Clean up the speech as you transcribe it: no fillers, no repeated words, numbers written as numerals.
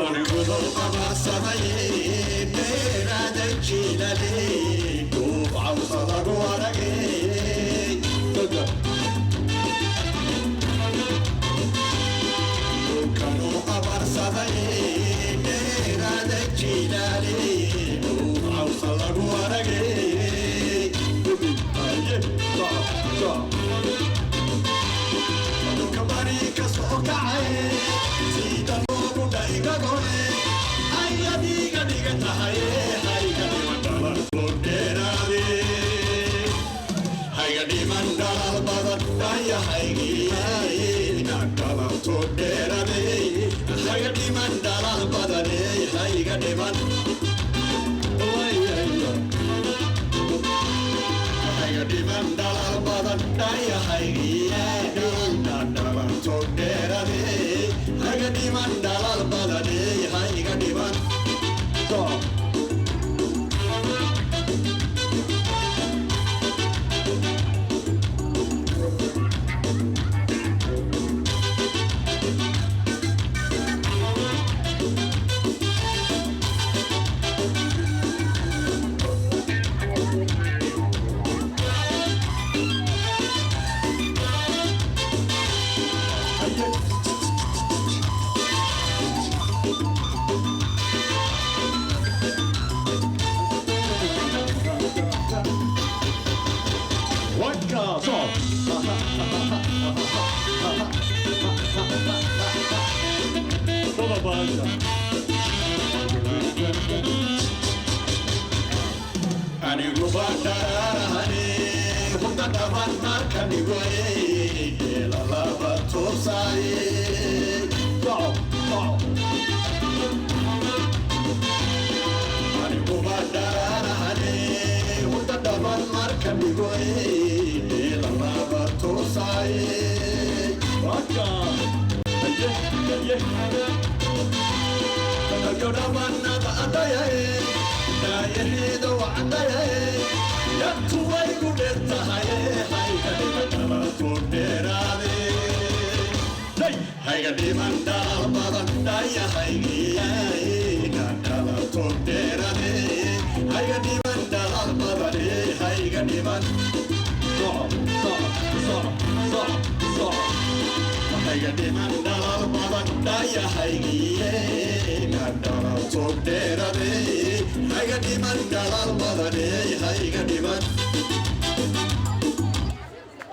Orgullo amasanaye Mera de chilale Dub awsala guarage Gaga Kano amasanaye Mera de chilale Dub awsala guarage Gaga Aye Sa Kamari kasokaye Sida lobu daiga gore Aya diga diga tahaye Haiga di mandala toderade Haiga di mandala badaya haigi Nagala toderade Haiga di mandala badade Haiga di man Haiga di mandala badaya haigi Nagala toderade Haiga di mandala badade Haiga di man Ani gubadarahane Hunda daman markani goye La lava tosaye Ani gubadarahane Hunda daman markani goye La lava tosaye Waka Nagyoda manna ba'adaye Dayehido wa'adaye Yattuway gudetahaye Haiga di mandala toderade Haiga di mandala badandaya haigi Mandala toderade Haiga di mandala badade Haiga di man Haiga di mandala badandaya haigi Mandala toderade Haiga di mandala badade Haiga di man